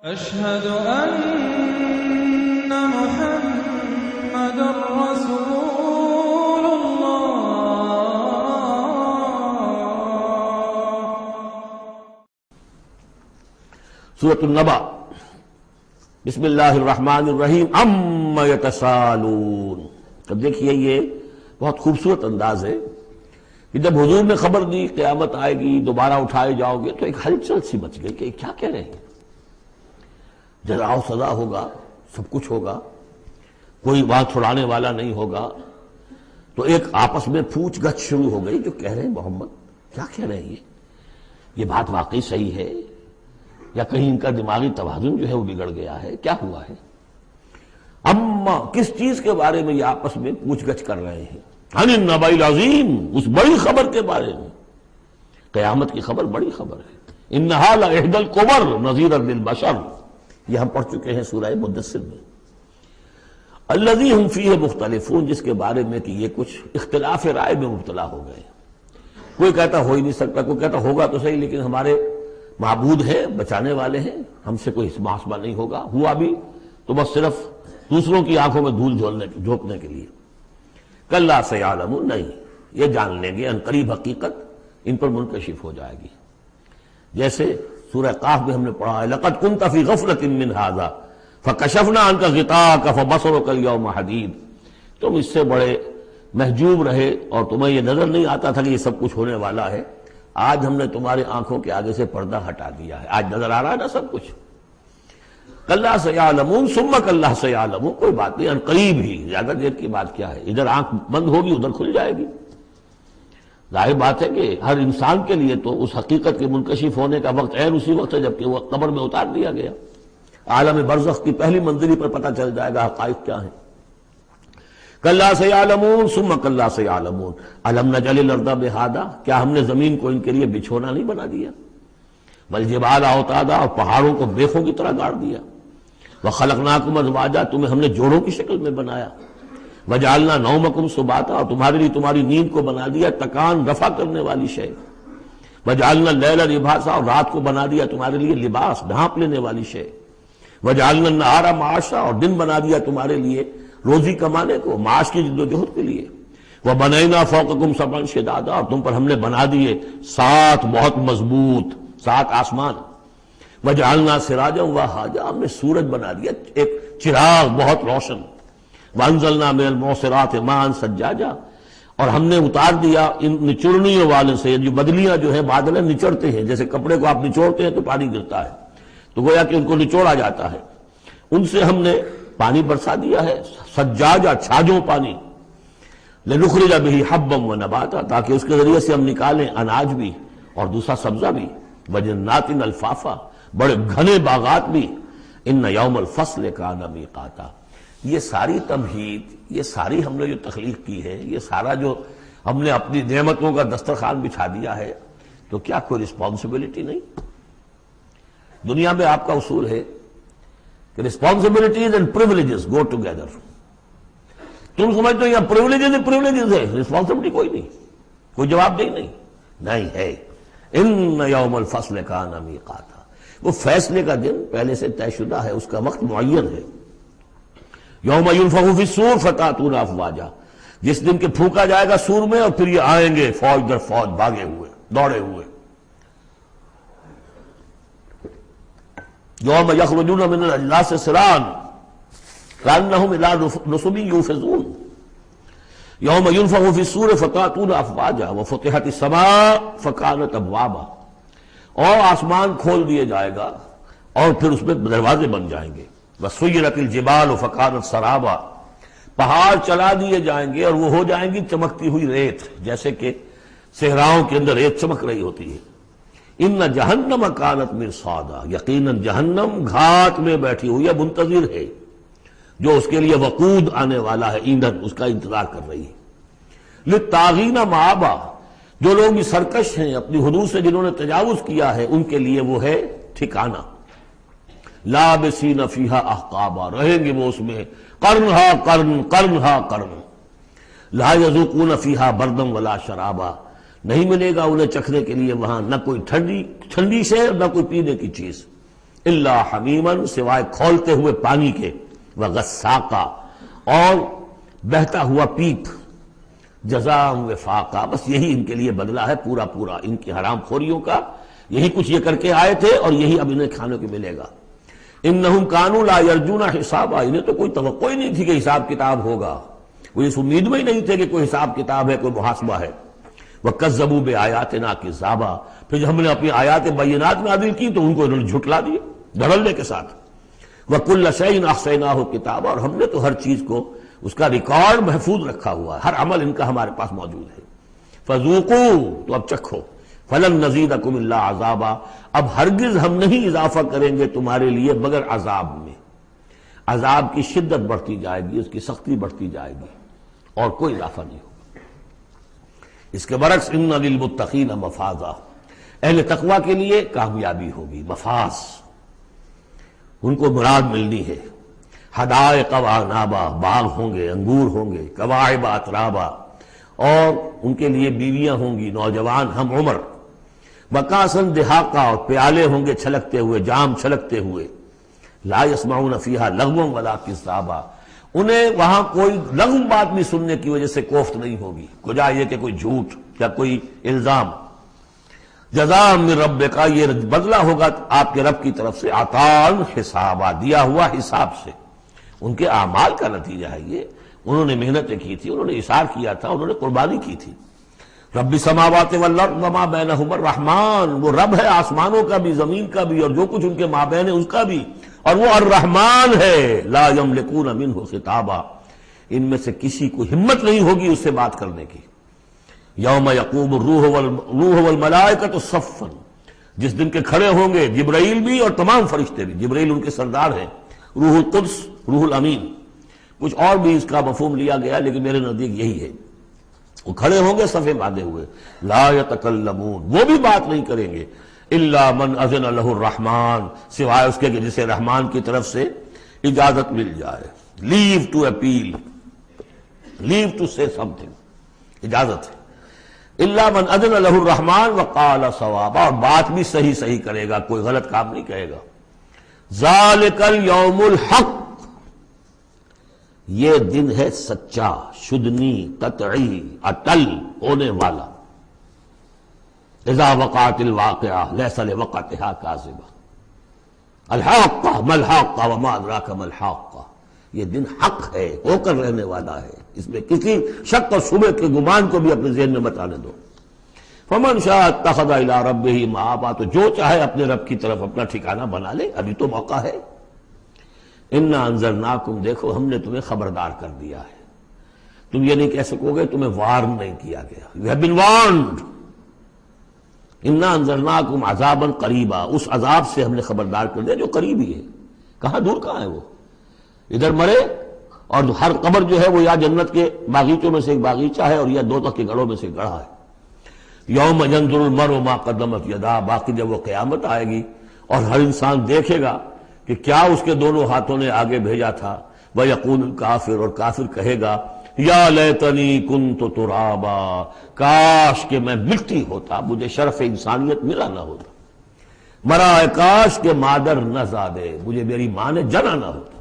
أشهد أن محمد رسول سورۃ النبأ بسم اللہ الرحمن الرحیم عما یتساءلون۔ اب دیکھیے یہ بہت خوبصورت انداز ہے کہ جب حضور نے خبر دی قیامت آئے گی، دوبارہ اٹھائے جاؤ گے، تو ایک ہلچل سی مچ گئی کہ کیا کہہ رہے ہیں، جزا و سزا ہوگا، سب کچھ ہوگا، کوئی بات چھڑانے والا نہیں ہوگا۔ تو ایک آپس میں پوچھ گچھ شروع ہو گئی، جو کہہ رہے ہیں محمد کیا کہہ رہے ہیں، یہ بات واقعی صحیح ہے یا کہیں ان کا دماغی توازن جو ہے وہ بگڑ گیا ہے، کیا ہوا ہے؟ اما کس چیز کے بارے میں یہ آپس میں پوچھ گچھ کر رہے ہیں؟ عن النبأ العظیم، اس بڑی خبر کے بارے میں۔ قیامت کی خبر بڑی خبر ہے۔ انہا لإحدی الکبر نذیرا للبشر، یہ ہم پڑھ چکے ہیں سورہ مدثر میں۔ الذی ہم فیہ مختلفون، جس کے بارے میں کہ یہ کچھ اختلاف رائے میں مبتلا ہو گئے، کوئی کہتا ہو ہی نہیں سکتا، کوئی کہتا ہوگا تو صحیح لیکن ہمارے معبود ہیں، بچانے والے ہیں، ہم سے کوئی محاسبہ نہیں ہوگا، ہوا بھی تو بس صرف دوسروں کی آنکھوں میں دھول جھونکنے کے لیے۔ کلا سیعلمون، نہیں، یہ جان لیں گے ان قریب حقیقت ان پر منکشف ہو جائے گی۔ جیسے سورہ قاف میں ہم نے پڑھا ہے لقد كنت في غفلة من هذا فكشفنا عنك غطاءك فبصرك اليوم حديد، تم اس سے بڑے محجوب رہے اور تمہیں یہ نظر نہیں آتا تھا کہ یہ سب کچھ ہونے والا ہے، آج ہم نے تمہارے آنکھوں کے آگے سے پردہ ہٹا دیا ہے، آج نظر آ رہا ہے نا سب کچھ۔ کلا سیعلمون ثم کلا سیعلمون، کوئی بات نہیں، ان قریب ہی، زیادہ دیر کی بات کیا ہے، ادھر آنکھ بند ہوگی ادھر کھل جائے گی۔ ظاہر بات ہے کہ ہر انسان کے لیے تو اس حقیقت کے منکشف ہونے کا وقت عین اسی وقت ہے جبکہ وہ قبر میں اتار دیا گیا۔ عالم برزخ کی پہلی منزلی پر پتہ چل جائے گا حقائق کیا ہیں۔ کلا سیعلمون ثم کلا سیعلمون الم نجعل الارض مہادا، کیا ہم نے زمین کو ان کے لیے بچھونا نہیں بنا دیا؟ والجبال اوتادا، اور پہاڑوں کو بیخوں کی طرح گاڑ دیا۔ وخلقناکم ازواجا، تمہیں ہم نے جوڑوں کی شکل میں بنایا۔ وجعلنا نومکم سباتا، اور تمہارے لیے تمہاری نیند کو بنا دیا تکان رفع کرنے والی شے۔ وجعلنا اللیل لباسا، اور رات کو بنا دیا تمہارے لیے لباس، ڈھانپ لینے والی شے۔ وجعلنا النہار معاشا، اور دن بنا دیا تمہارے لیے روزی کمانے کو، معاش کی جد و جہد کے لیے۔ وبنینا فوقکم سبعا شدادا، اور تم پر ہم نے بنا دیے 7 بہت مضبوط 7 آسمان۔ وجعلنا سراجا وہاجا، ہم نے سورج بنا دیا ایک چراغ بہت روشن۔ وانزلنا من المعصرات ماء ثجاجا، اور ہم نے اتار دیا ان نچوڑنیوں والے سے، جو بدلیاں جو ہے بادل نچڑتے ہیں، جیسے کپڑے کو آپ نچوڑتے ہیں تو پانی گرتا ہے، تو گویا کہ ان کو نچوڑا جاتا ہے، ان سے ہم نے پانی برسا دیا ہے، سجاجا چھاجوں پانی۔ لنخرج به حبا ونباتا، تاکہ اس کے ذریعے سے ہم نکالیں اناج بھی اور دوسرا سبزہ بھی۔ وجنات الفافا، بڑے گھنے باغات بھی۔ ان یوم الفصل کان میقاتا، یہ ساری تمہید، یہ ساری ہم نے جو تخلیق کی ہے، یہ سارا جو ہم نے اپنی نعمتوں کا دسترخوان بچھا دیا ہے، تو کیا کوئی رسپانسبلٹی نہیں؟ دنیا میں آپ کا اصول ہے کہ responsibilities and privileges go together۔ تم سمجھتے ہو یہ privileges ہی privileges ہے، responsibility کوئی نہیں، کوئی جواب نہیں ہے۔ ان یوم الفصل کان میقاتا، وہ فیصلے کا دن پہلے سے طے شدہ ہے، اس کا وقت معین ہے۔ یوم ینفخ فی الصور فتأتون افواجا، جس دن کہ پھونکا جائے گا سور میں اور پھر یہ آئیں گے فوج در فوج، بھاگے ہوئے، دوڑے ہوئے۔ یوم یخرجون من الاجلاس سرعا کأنہم الی نصب یوفضون۔ یوم ینفخ فی الصور فتأتون افواجا وفتحت السماء فکانت ابوابا، اور آسمان کھول دیے جائے گا اور پھر اس میں دروازے بن جائیں گے۔ وسیرت الجبال فکانت سرابا، پہاڑ چلا دیے جائیں گے اور وہ ہو جائیں گی چمکتی ہوئی ریت، جیسے کہ صحراؤں کے اندر ریت چمک رہی ہوتی ہے۔ ان جہنم کانت مرصادا، یقیناً جہنم گھاٹ میں بیٹھی ہوئی ہے، منتظر ہے، جو اس کے لیے وقود آنے والا ہے، ایندھن، اس کا انتظار کر رہی ہے۔ للطاغین مآبا، جو لوگ بھی سرکش ہیں، اپنی حدود سے جنہوں نے تجاوز کیا ہے، ان کے لیے وہ ہے ٹھکانہ۔ لابسین فیہا احقابا، رہیں گے وہ اس میں قرنہا قرن، قرنہا قرن۔ لا یذوقون فیہا بردا ولا شرابا، نہیں ملے گا انہیں چکھنے کے لیے وہاں نہ کوئی ٹھنڈی شے نہ کوئی پینے کی چیز۔ الا حمیما سوائے کھولتے ہوئے پانی کے، وغساقا اور بہتا ہوا پیپ، جزاء وفاقا بس یہی ان کے لیے بدلہ ہے پورا پورا ان کی حرام خوریوں کا، یہی کچھ یہ کر کے آئے تھے اور یہی اب انہیں کھانے کو ملے گا۔ انہم کانوا لا یرجون حسابا، انہیں تو کوئی توقع ہی نہیں تھی کہ حساب کتاب ہوگا، وہ اس امید میں ہی نہیں تھے کہ کوئی حساب کتاب ہے، کوئی محاسبہ ہے۔ وَكَذَّبُوا بِآيَاتِنَا كِذَّابًا، پھر جب ہم نے اپنی آیات بینات نازل کی تو ان کو انہوں نے جھٹلا دیا دھڑلے کے ساتھ۔ وَكُلَّ شَيْءٍ أَحْصَيْنَاهُ كِتَابًا، اور ہم نے تو ہر چیز کو اس کا ریکارڈ محفوظ رکھا ہوا ہے، ہر عمل ان کا ہمارے پاس موجود ہے۔ فَذُوقُوا، تو اب چکھو، فَلَن نَّزِيدَكُمْ إِلَّا عَذَابًا، اب ہرگز ہم نہیں اضافہ کریں گے تمہارے لیے مگر عذاب میں، عذاب کی شدت بڑھتی جائے گی، اس کی سختی بڑھتی جائے گی اور کوئی اضافہ نہیں ہوگا۔ اس کے برعکس ان للمتقین مفازا، اہل تقوی کے لیے کامیابی ہوگی، مفاز، ان کو مراد ملنی ہے۔ حدائق وعنابا، باغ ہوں گے، انگور ہوں گے، کواعب اترابا، اور ان کے لیے بیویاں ہوں گی نوجوان ہم عمر، وکاسن دہاقا، اور پیالے ہوں گے چھلکتے ہوئے، جام چھلکتے ہوئے، لا یسمعون فیہا لغوا ولا کذابا، انہیں وہاں کوئی لغو بات بھی سننے کی وجہ سے کوفت نہیں ہوگی، کجا یہ کہ کوئی جھوٹ یا کوئی الزام۔ جزاء من ربک، یہ بدلہ ہوگا آپ کے رب کی طرف سے، عطاء حسابا، دیا ہوا حساب سے، ان کے اعمال کا نتیجہ ہے یہ، انہوں نے محنتیں کی تھی، انہوں نے اثار کیا تھا، انہوں نے قربانی کی تھی۔ رب السماوات والارض وما بینہما الرحمن، وہ رب ہے آسمانوں کا بھی زمین کا بھی اور جو کچھ ان کے مابین ہے اس کا بھی، اور وہ الرحمن ہے، لا یملکون منہ خطابا، ان میں سے کسی کو ہمت نہیں ہوگی اس سے بات کرنے کی۔ یوم یقوم الروح والملائکۃ صفا، جس دن کے کھڑے ہوں گے جبرائیل بھی اور تمام فرشتے بھی، جبرائیل ان کے سردار ہیں، روح القدس، روح الامین، کچھ اور بھی اس کا مفہوم لیا گیا لیکن میرے نزدیک یہی ہے، وہ کھڑے ہوں گے صفے باندھے ہوئے، لا یتکلمون، وہ بھی بات نہیں کریں گے، الا من اذن لہ الرحمن، سوائے اس کے کہ جسے رحمان کی طرف سے اجازت مل جائے، لیو ٹو اپیل، لیو ٹو سے سم تھنگ، اجازت ہے، الا من اذن لہ الرحمن وقال صوابا، اور بات بھی صحیح صحیح کرے گا، کوئی غلط کام نہیں کہے گا۔ ذالک الیوم الحق، یہ دن ہے سچا، شدنی، قطعی، اٹل ہونے والا۔ اذا وقعت الواقعہ لیس لوقعتها کاذبہ، الحاقہ ما الحاقہ وما ادراک ما الحاقہ، یہ دن حق ہے، ہو کر رہنے والا ہے، اس میں کسی شک اور شبہ کے گمان کو بھی اپنے ذہن میں مت آنے دو۔ فمن شاء اتخذ الی ربہ مآبا، تو جو چاہے اپنے رب کی طرف اپنا ٹھکانہ بنا لے، ابھی تو موقع ہے۔ انا انذرناکم، دیکھو ہم نے تمہیں خبردار کر دیا ہے، تم یہ نہیں کہہ سکو گے تمہیں وارن نہیں کیا گیا، یو ہیو بین وارنڈ۔ انا انذرناکم عذابا قریبا، اس عذاب سے ہم نے خبردار کر دیا جو قریب ہی ہے، کہاں دور کہاں ہے وہ، ادھر مرے اور ہر قبر جو ہے وہ یا جنت کے باغیچوں میں سے ایک باغیچہ ہے اور یا دوزخ کے گڑھوں میں سے گڑھا ہے۔ یوم ینظر المرء ما قدمت یداہ، باقی جب وہ قیامت آئے گی اور ہر انسان دیکھے گا کہ کیا اس کے دونوں ہاتھوں نے آگے بھیجا تھا، وَيَقُولُ الْكَافِرُ، اور کافر کہے گا یا لیتنی کنت ترابا، کاش کہ میں مٹی ہوتا، مجھے شرف انسانیت ملا نہ ہوتا، مرا کاش کہ مادر نہ زادے، مجھے میری ماں نے جنا نہ ہوتا۔